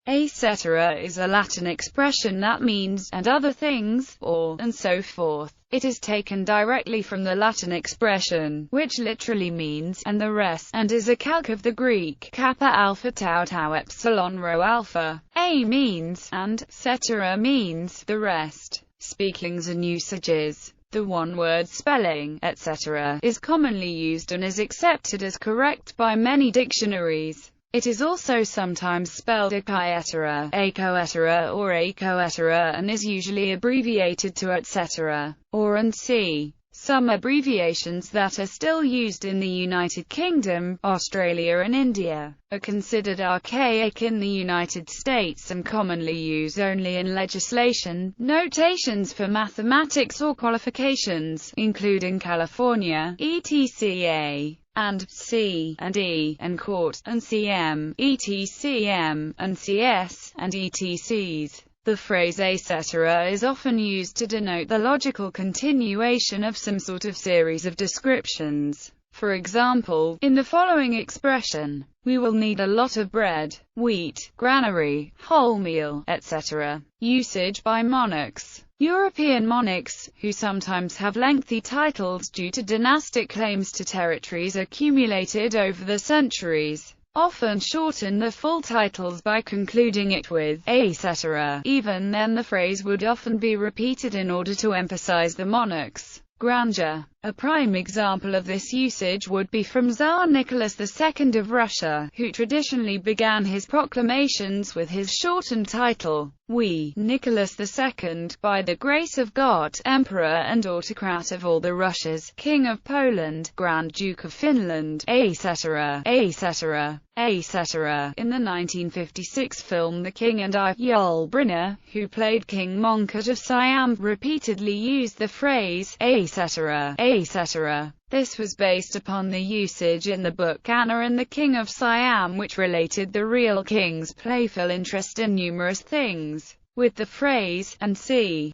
etc. is a Latin expression that means, and other things, or, and so forth. It is taken directly from the Latin expression, which literally means, and the rest, and is a calque of the Greek, kappa alpha tau tau epsilon rho alpha. A means, and, cetera means, the rest. Speakings and usages. The one-word spelling, etc., is commonly used and is accepted as correct by many dictionaries. It is also sometimes spelled acaetera, acoetera, or acoetera, and is usually abbreviated to etc., or and c. Some abbreviations that are still used in the United Kingdom, Australia and India, are considered archaic in the United States and commonly used only in legislation, notations for mathematics or qualifications, including California, etc., and C, and E, and court, and CM, ETCM, and CS, and ETCs. The phrase etc. is often used to denote the logical continuation of some sort of series of descriptions. For example, in the following expression, we will need a lot of bread, wheat, granary, wholemeal, etc. Usage by monarchs. European monarchs, who sometimes have lengthy titles due to dynastic claims to territories accumulated over the centuries, often shorten the full titles by concluding it with etc. Even then, the phrase would often be repeated in order to emphasize the monarch's grandeur. A prime example of this usage would be from Tsar Nicholas II of Russia, who traditionally began his proclamations with his shortened title, We, Nicholas II, by the grace of God, Emperor and Autocrat of all the Russias, King of Poland, Grand Duke of Finland, etc., etc., etc. In the 1956 film The King and I, Yul Brynner, who played King Mongkut of Siam, repeatedly used the phrase etc., etc. This was based upon the usage in the book Anna and the King of Siam, which related the real king's playful interest in numerous things, with the phrase, and see.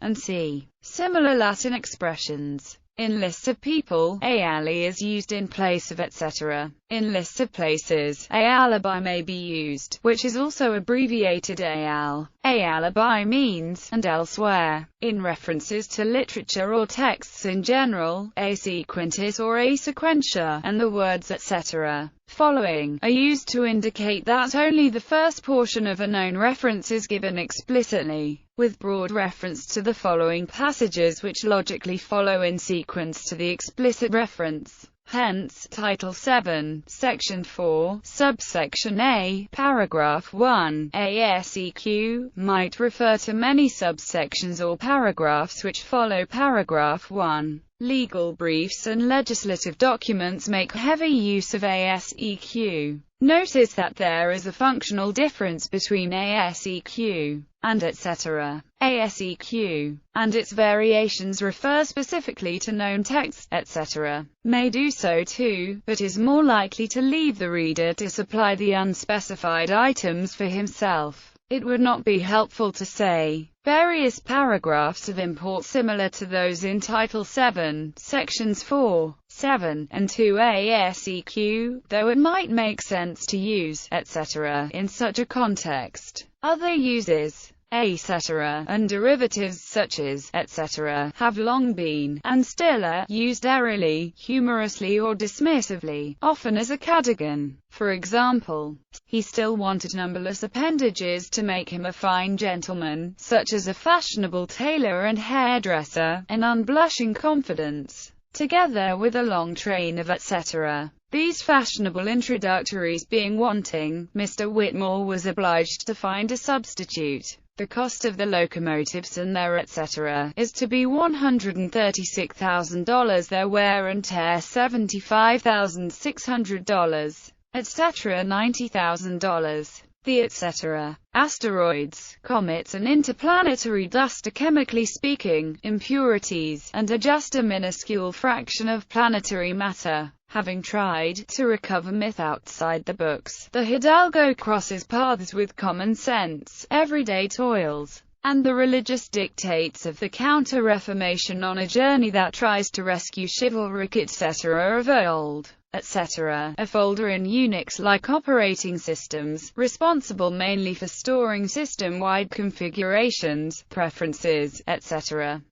Similar Latin expressions. In lists of people, a ali is used in place of etc. In lists of places, a alibi may be used, which is also abbreviated al. A alibi means, and elsewhere. In references to literature or texts in general, a sequentis or a sequentia, and the words etc. following, are used to indicate that only the first portion of a known reference is given explicitly, with broad reference to the following passages which logically follow in sequence to the explicit reference. Hence, Title 7, Section 4, Subsection A, Paragraph 1, ASEQ, might refer to many subsections or paragraphs which follow Paragraph 1. Legal briefs and legislative documents make heavy use of ASEQ. Notice that there is a functional difference between ASEQ and etc. ASEQ, and its variations refer specifically to known texts, etc. may do so too, but is more likely to leave the reader to supply the unspecified items for himself. It would not be helpful to say, various paragraphs of import similar to those in Title 7, Sections 4, 7, and 2 ASEQ, though it might make sense to use etc. in such a context. Other uses, etc., and derivatives such as etc. have long been, and still are, used airily, humorously or dismissively, often as a cadogan. For example, he still wanted numberless appendages to make him a fine gentleman, such as a fashionable tailor and hairdresser, and unblushing confidence, together with a long train of etc. These fashionable introductories being wanting, Mr. Whitmore was obliged to find a substitute. The cost of the locomotives and their etc. is to be $136,000, their wear and tear $75,600, etc. $90,000. The etc. Asteroids, comets and interplanetary dust are, chemically speaking, impurities, and are just a minuscule fraction of planetary matter. Having tried to recover myth outside the books, the Hidalgo crosses paths with common sense, everyday toils, and the religious dictates of the Counter-Reformation on a journey that tries to rescue chivalric etc. of old. etc. A folder in Unix-like operating systems, responsible mainly for storing system-wide configurations, preferences, etc.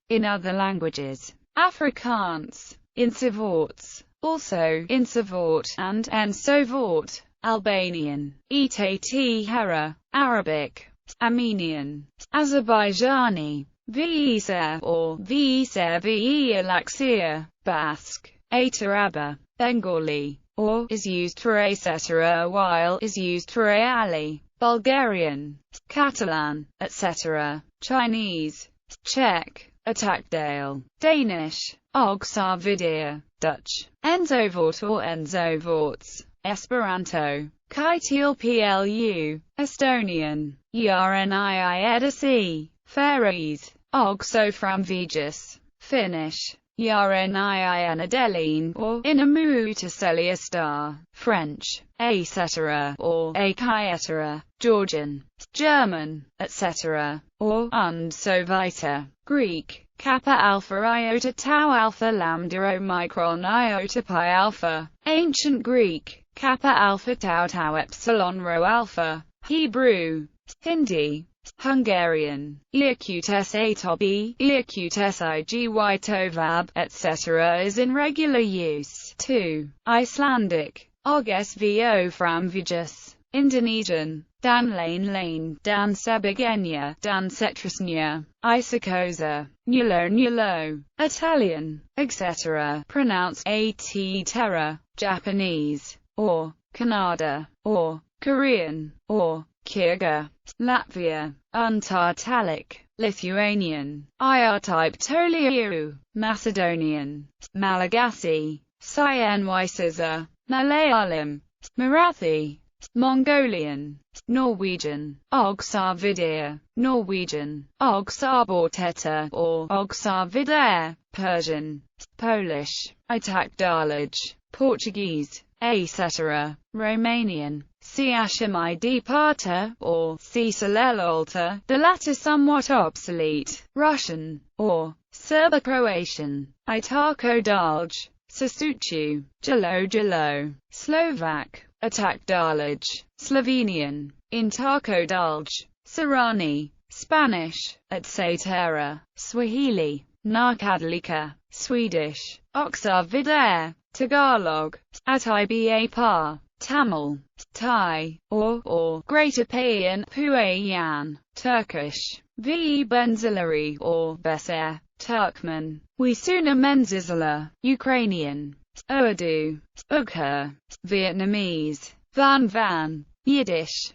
In other languages, Afrikaans, Insevoorts, also Insevoort and Ensovoort, Albanian, Etat Hera, Arabic, Armenian, Azerbaijani, Visa or Visa Alaxia, Basque, Ataraba, Bengali, or is used for etc. while is used for Ali, Bulgarian, Catalan, etc. Chinese, Czech, Atakdale, Danish, Ogsavidia, Dutch, Enzovoort or Enzovoorts, Esperanto, Kitial Plu, Estonian, Yrnii Edisi, Faroese, Ogsoframvegis, Finnish, Yrnii Enadeline or Inamutascelia Star, French, etc. or Akietera, Georgian, German, etc. or und so weiter, Greek, Kappa Alpha Iota Tau Alpha Lambda Omicron Iota Pi Alpha, Ancient Greek, Kappa Alpha Tau Tau Epsilon Rho Alpha, Hebrew, Hindi, Hungarian, Iacutes Atobi, Iacutes Igy Tovab, etc. is in regular use. 2. Icelandic, Og-Svo Framvegis, Indonesian, Dan Lane, Dan Sebagenya, Dan Cetrusnya, Isakosa, Nulo, Italian, etc. Pronounce At Terra, Japanese, or Kannada, or Korean, or Kyrgyz, Latvia, Untartalic, Lithuanian, Ir-type Toliu, Macedonian, Malagasy, Cynwisiza, Malayalam, Marathi, Mongolian, Norwegian, Ogsavidir, Norwegian, Ogsaborteta or Ogsavidair, Persian, Polish, Itakdalaj, Portuguese, etc. Romanian, Siashimid Parta, or Cisalelolta, the latter somewhat obsolete, Russian, or Serbo-Croatian, Itarko-Dalj, Sasuchu, Jalo, Slovak, Itakdalaj, Slovenian, Intarko-Dalj, Sarani, Spanish, etc. Swahili, Narkadlika, Swedish, Oksavidair, Tagalog, Atiba, Tamil, Thai, or Greater Payan, Puayan, Turkish, V. Benzilari or Beser, Turkmen, Wisuna Menzizala, Ukrainian, Urdu, Uyghur, Vietnamese, Van, Yiddish,